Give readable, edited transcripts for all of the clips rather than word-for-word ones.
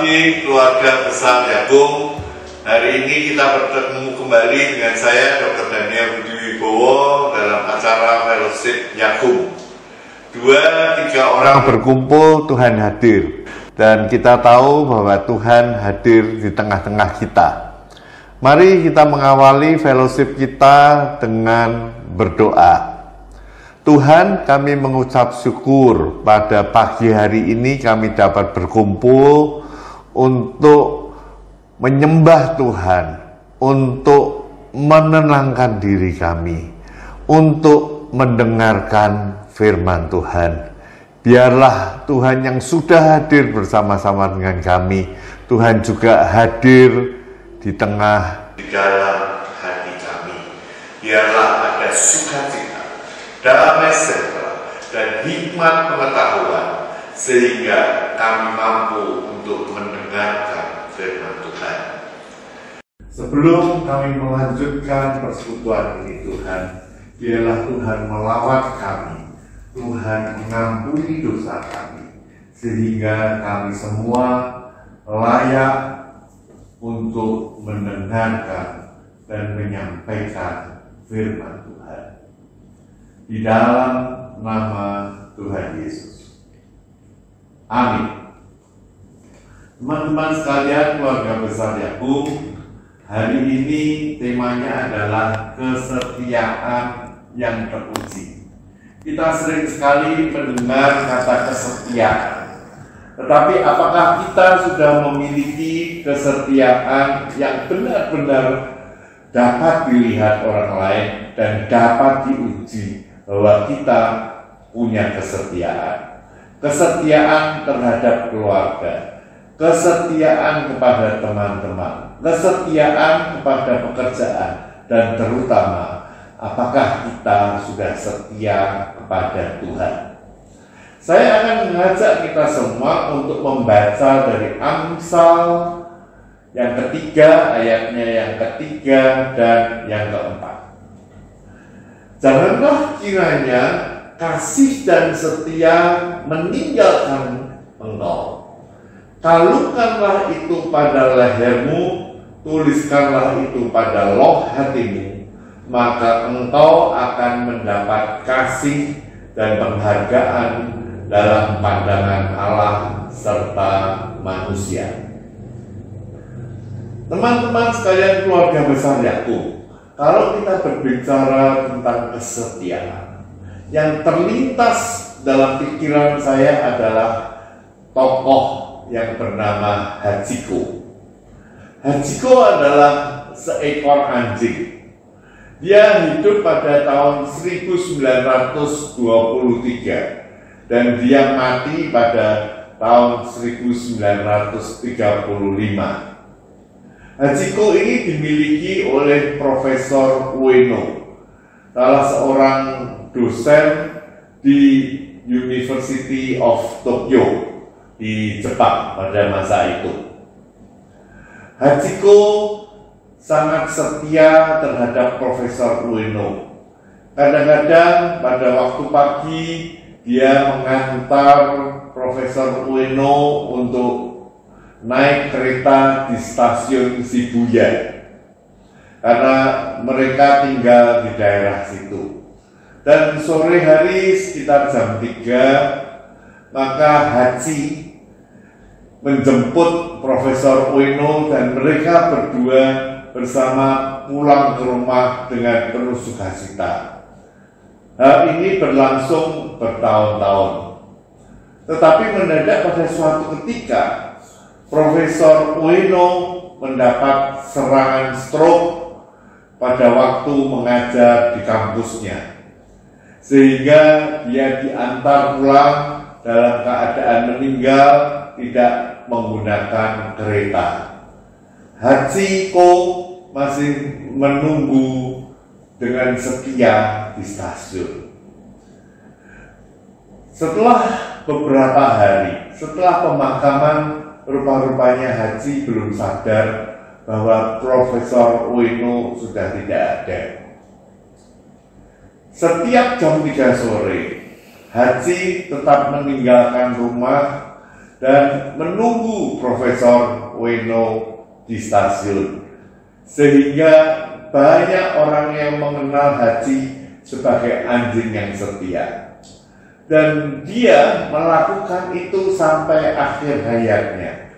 pagi keluarga besar Yakung. Hari ini kita bertemu kembali dengan saya Dr. Daniel Budi Wibowo dalam acara Fellowship Yakung. 2-3 orang berkumpul, Tuhan hadir. Dan kita tahu bahwa Tuhan hadir di tengah-tengah kita. Mari kita mengawali fellowship kita dengan berdoa. Tuhan, kami mengucap syukur pada pagi hari ini kami dapat berkumpul untuk menyembah Tuhan, untuk menenangkan diri kami, untuk mendengarkan firman Tuhan. Biarlah Tuhan yang sudah hadir bersama-sama dengan kami, Tuhan juga hadir di dalam hati kami. Biarlah ada sukacita, damai sejahtera, dan hikmat pengetahuan, sehingga kami mampu untuk mendengarkan firman Tuhan. Sebelum kami melanjutkan persekutuan ini, Tuhan, biarlah Tuhan melawat kami, Tuhan mengampuni dosa kami, sehingga kami semua layak untuk mendengarkan dan menyampaikan firman Tuhan. Di dalam nama Tuhan Yesus. Amin. Teman-teman sekalian, keluarga besar Yakung, hari ini temanya adalah kesetiaan yang teruji. Kita sering sekali mendengar kata kesetiaan. Tetapi apakah kita sudah memiliki kesetiaan yang benar-benar dapat dilihat orang lain dan dapat diuji bahwa kita punya kesetiaan? Kesetiaan terhadap keluarga, kesetiaan kepada teman-teman, kesetiaan kepada pekerjaan, dan terutama apakah kita sudah setia kepada Tuhan? Saya akan mengajak kita semua untuk membaca dari Amsal yang ketiga, ayatnya yang ketiga dan yang keempat. Janganlah kiranya kasih dan setia meninggalkan engkau. Kalungkanlah itu pada lehermu, tuliskanlah itu pada loh hatimu, maka engkau akan mendapat kasih dan penghargaan dalam pandangan Allah serta manusia. Teman-teman sekalian, keluarga besar Yakung, kalau kita berbicara tentang kesetiaan, yang terlintas dalam pikiran saya adalah tokoh yang bernama Hachiko. Hachiko adalah seekor anjing. Dia hidup pada tahun 1923 dan dia mati pada tahun 1935. Hachiko ini dimiliki oleh Profesor Ueno, salah seorang dosen di University of Tokyo di Jepang pada masa itu. Hachiko sangat setia terhadap Profesor Ueno. Kadang-kadang pada waktu pagi dia mengantar Profesor Ueno untuk naik kereta di stasiun Shibuya karena mereka tinggal di daerah situ. Dan sore hari sekitar jam 3, maka Hachi menjemput Profesor Ueno dan mereka berdua bersama pulang ke rumah dengan penuh sukacita. Hal ini berlangsung bertahun-tahun. Tetapi mendadak pada suatu ketika Profesor Ueno mendapat serangan stroke pada waktu mengajar di kampusnya, sehingga dia diantar pulang dalam keadaan meninggal, tidak menggunakan kereta. Hachiko masih menunggu dengan setia di stasiun. Setelah beberapa hari, setelah pemakaman, rupa-rupanya Hachi belum sadar bahwa Profesor Ueno sudah tidak ada. Setiap jam 3 sore, Hachi tetap meninggalkan rumah dan menunggu Profesor Ueno di stasiun, sehingga banyak orang yang mengenal Haji sebagai anjing yang setia, dan dia melakukan itu sampai akhir hayatnya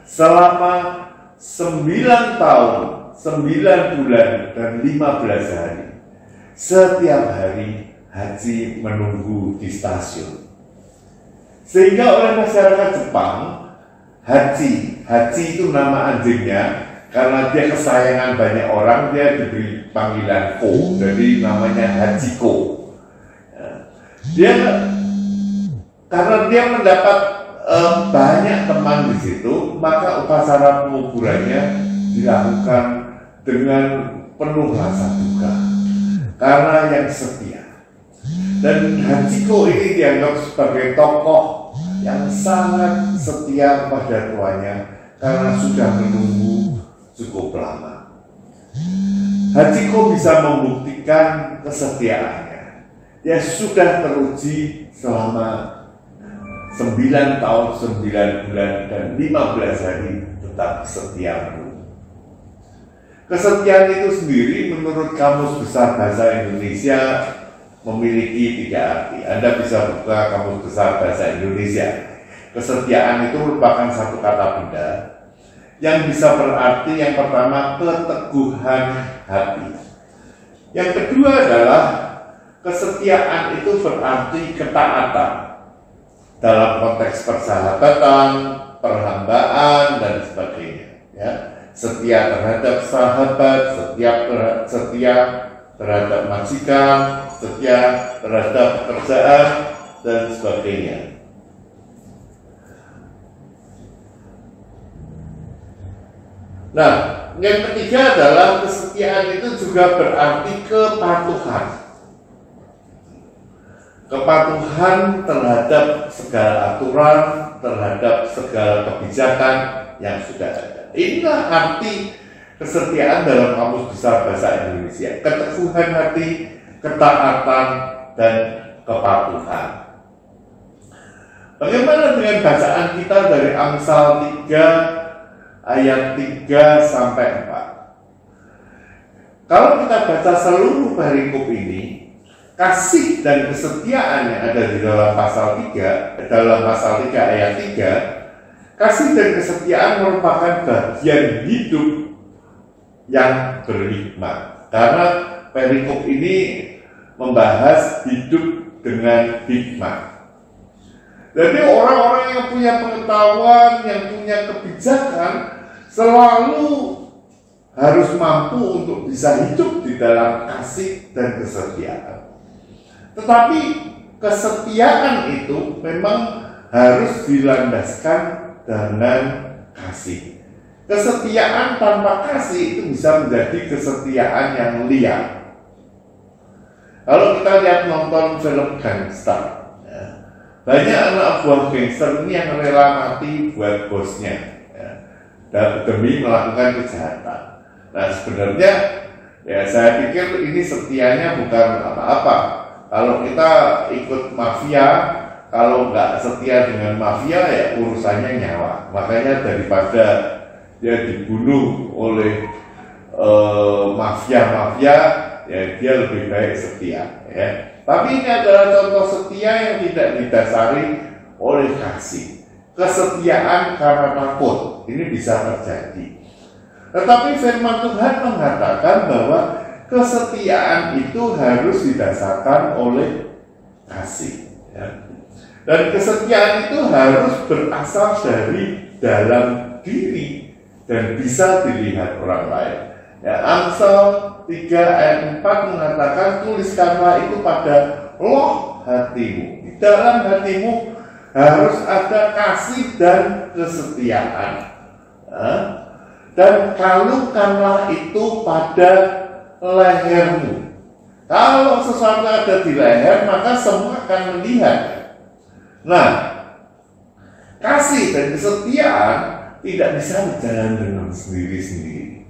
selama 9 tahun, 9 bulan dan 15 hari. Setiap hari Haji menunggu di stasiun, sehingga oleh masyarakat Jepang Haji itu nama anjingnya karena dia kesayangan banyak orang, dia diberi panggilan Ko, jadi namanya Hachiko. Dia karena dia mendapat banyak teman di situ, maka upacara penguburannya dilakukan dengan penuh rasa duka karena yang setia. Dan Hachiko ini dianggap sebagai tokoh yang sangat setia pada tuannya karena sudah menunggu cukup lama. Hachiko bisa membuktikan kesetiaannya. Dia sudah teruji selama 9 tahun, 9 bulan, dan 15 hari tetap setia menunggu. Kesetiaan itu sendiri menurut Kamus Besar Bahasa Indonesia memiliki 3 arti. Anda bisa buka Kamus Besar Bahasa Indonesia. Kesetiaan itu merupakan satu kata benda yang bisa berarti yang pertama keteguhan hati. Yang kedua adalah kesetiaan itu berarti ketaatan dalam konteks persahabatan, perhambaan, dan sebagainya. Ya. Setia terhadap sahabat, setia terhadap majikan, setia terhadap pekerjaan, dan sebagainya. Nah, yang ketiga adalah kesetiaan itu juga berarti kepatuhan. Kepatuhan terhadap segala aturan, terhadap segala kebijakan yang sudah ada. Inilah arti kesetiaan dalam Kamus Besar Bahasa Indonesia. Keteguhan hati, ketaatan, dan kepatuhan. Bagaimana dengan bacaan kita dari Amsal 3 ayat 3 sampai 4? Kalau kita baca seluruh perikop ini, kasih dan kesetiaan yang ada di dalam pasal 3, ayat 3, kasih dan kesetiaan merupakan bagian hidup yang berhikmat. Karena perikop ini membahas hidup dengan hikmat. Jadi orang-orang yang punya pengetahuan, yang punya kebijakan, selalu harus mampu untuk bisa hidup di dalam kasih dan kesetiaan. Tetapi kesetiaan itu memang harus dilandaskan dengan kasih. Kesetiaan tanpa kasih itu bisa menjadi kesetiaan yang liar. Kalau kita lihat nonton film gangster, ya, banyak anak buah gangster ini yang rela mati buat bosnya, ya, dan demi melakukan kejahatan. Nah sebenarnya ya saya pikir ini setianya bukan apa-apa. Kalau kita ikut mafia, kalau nggak setia dengan mafia ya urusannya nyawa. Makanya daripada dia dibunuh oleh mafia-mafia, ya dia lebih baik setia. Ya. Tapi ini adalah contoh setia yang tidak didasari oleh kasih. Kesetiaan karena takut, ini bisa terjadi. Tetapi firman Tuhan mengatakan bahwa kesetiaan itu harus didasarkan oleh kasih. Ya. Dan kesetiaan itu harus berasal dari dalam diri dan bisa dilihat orang lain. Ya, Amsal 3 ayat 4 mengatakan, tuliskanlah itu pada loh hatimu. Di dalam hatimu harus ada kasih dan kesetiaan. Ya. Dan kalungkanlah itu pada lehermu. Kalau sesuatu ada di leher, maka semua akan melihat. Nah, kasih dan kesetiaan tidak bisa berjalan dengan sendiri-sendiri.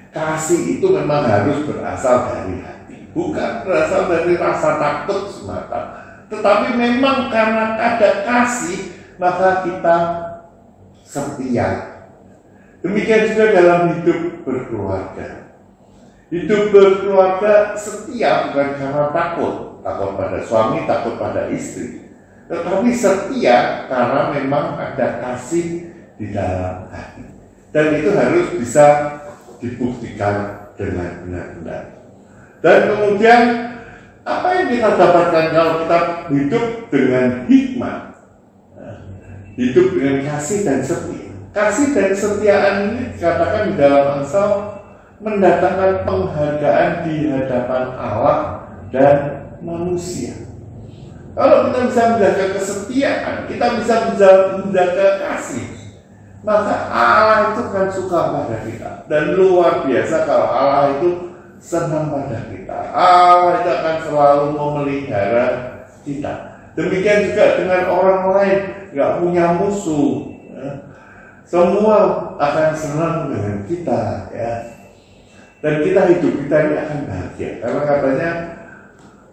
Kasih itu memang harus berasal dari hati, bukan berasal dari rasa takut semata. Tetapi memang karena ada kasih, maka kita setia. Demikian juga dalam hidup berkeluarga. Hidup berkeluarga setia bukan karena takut pada suami, takut pada istri, tetapi setia karena memang ada kasih di dalam hati. Dan itu harus bisa dibuktikan dengan benar-benar. Dan kemudian apa yang kita dapatkan kalau kita hidup dengan hikmah, hidup dengan kasih dan setia. Kasih dan kesetiaan ini dikatakan di dalam Amsal mendatangkan penghargaan di hadapan Allah dan manusia. Kalau kita bisa menjaga kesetiaan, kita bisa menjaga kasih, maka Allah itu kan suka pada kita. Dan luar biasa kalau Allah itu senang pada kita. Allah itu akan selalu memelihara kita. Demikian juga dengan orang lain, nggak punya musuh. Semua akan senang dengan kita, ya. Dan hidup kita ini akan bahagia. Karena katanya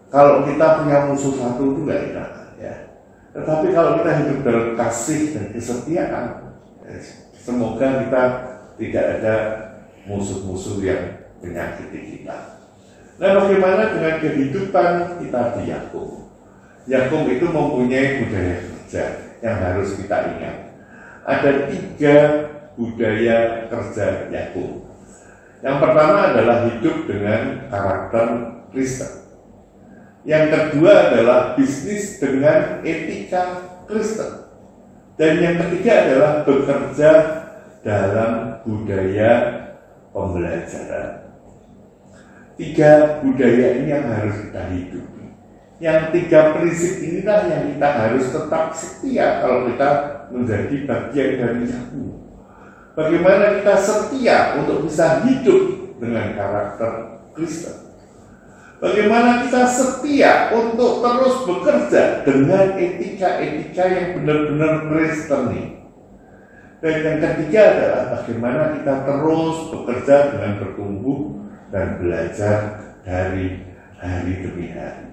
kalau kita punya musuh satu itu nggak enak, ya. Tetapi kalau kita hidup dalam kasih dan kesetiaan, semoga kita tidak ada musuh-musuh yang menyakiti kita. Nah, bagaimana dengan kehidupan kita di Yakub? Yakub itu mempunyai budaya kerja yang harus kita ingat. Ada 3 budaya kerja Yakub. Yang pertama adalah hidup dengan karakter Kristen. Yang kedua adalah bisnis dengan etika Kristen. Dan yang ketiga adalah bekerja dalam budaya pembelajaran. 3 budaya ini yang harus kita hidupi. Yang 3 prinsip inilah yang kita harus tetap setia kalau kita menjadi bagian dari Yakub. Bagaimana kita setia untuk bisa hidup dengan karakter Kristen? Bagaimana kita setia untuk terus bekerja dengan etika-etika yang benar-benar Kristen nih? Dan yang ketiga adalah bagaimana kita terus bekerja dengan bertumbuh dan belajar dari hari demi hari.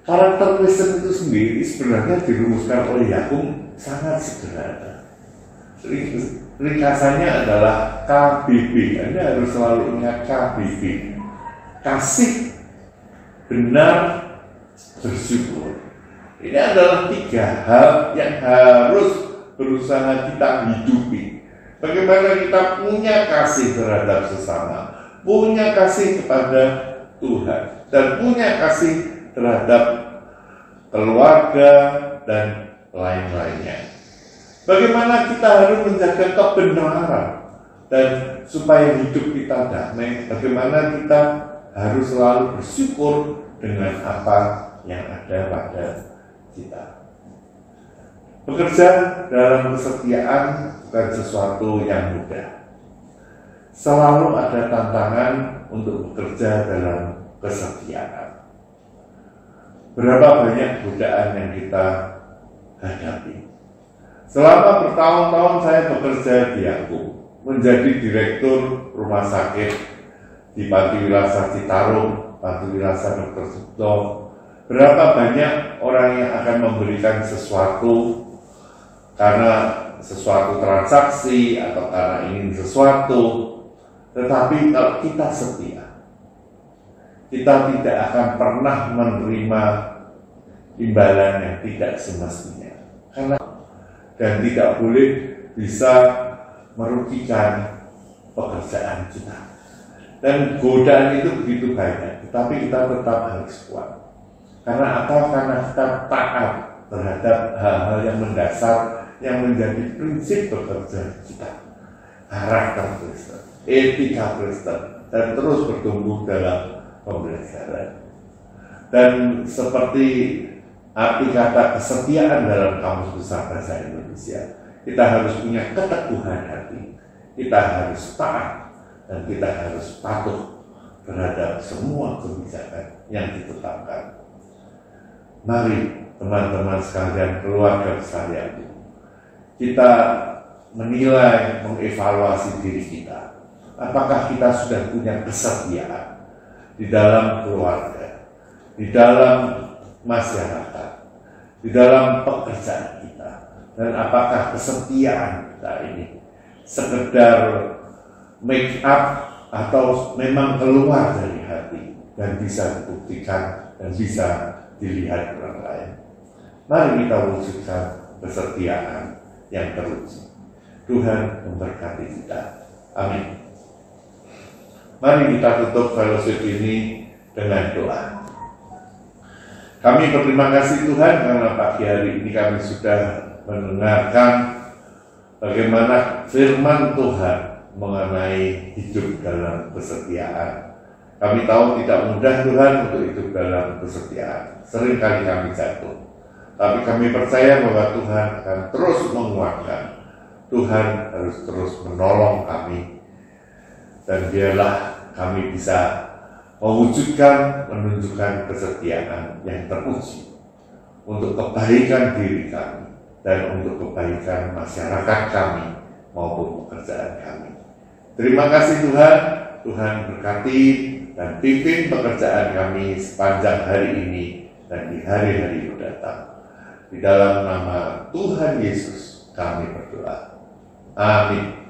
Karakter Kristen itu sendiri sebenarnya dirumuskan oleh Yakub sangat sederhana. Ringkasannya adalah KBB. Anda harus selalu ingat KBB. Kasih, benar, bersyukur. Ini adalah 3 hal yang harus berusaha kita hidupi. Bagaimana kita punya kasih terhadap sesama, punya kasih kepada Tuhan, dan punya kasih terhadap keluarga dan lain-lainnya. Bagaimana kita harus menjaga kebenaran dan supaya hidup kita damai. Bagaimana kita harus selalu bersyukur dengan apa yang ada pada kita. Bekerja dalam kesetiaan bukan sesuatu yang mudah. Selalu ada tantangan untuk bekerja dalam kesetiaan. Berapa banyak godaan yang kita hadapi. Selama bertahun-tahun saya bekerja di Yakub, menjadi direktur rumah sakit di Panti Wirasa Citarum, Panti Wirasa Dr. Sucipto. Berapa banyak orang yang akan memberikan sesuatu karena sesuatu transaksi atau karena ingin sesuatu, tetapi kalau kita setia, kita tidak akan pernah menerima imbalan yang tidak semestinya, karena dan tidak boleh bisa merugikan pekerjaan kita. Dan godaan itu begitu banyak, tetapi kita tetap harus kuat. Karena apa? Karena kita taat terhadap hal-hal yang mendasar yang menjadi prinsip bekerja kita. Karakter Kristen, etika Kristen, dan terus bertumbuh dalam pembelajaran. Dan seperti arti kata kesetiaan dalam Kamus Besar Bahasa Indonesia, kita harus punya keteguhan hati, kita harus taat, dan kita harus patuh terhadap semua kebijakan yang ditetapkan. Mari teman-teman sekalian, keluarga besar Yakub, kita menilai, mengevaluasi diri kita. Apakah kita sudah punya kesetiaan di dalam keluarga, di dalam masyarakat, di dalam pekerjaan kita, dan apakah kesetiaan kita ini sekedar make up atau memang keluar dari hati dan bisa dibuktikan dan bisa dilihat orang lain. Mari kita wujudkan kesetiaan yang teruji. Tuhan memberkati kita. Amin. Mari kita tutup fellowship ini dengan doa. Kami berterima kasih Tuhan karena pagi hari ini kami sudah mendengarkan bagaimana firman Tuhan mengenai hidup dalam kesetiaan. Kami tahu tidak mudah Tuhan untuk hidup dalam kesetiaan. Seringkali kami jatuh. Tapi kami percaya bahwa Tuhan akan terus menguatkan. Tuhan harus terus menolong kami. Dan biarlah kami bisa mewujudkan, menunjukkan kesetiaan yang terpuji untuk kebaikan diri kami dan untuk kebaikan masyarakat kami maupun pekerjaan kami. Terima kasih Tuhan. Tuhan berkati dan pimpin pekerjaan kami sepanjang hari ini dan di hari-hari mendatang. Di dalam nama Tuhan Yesus kami berdoa. Amin.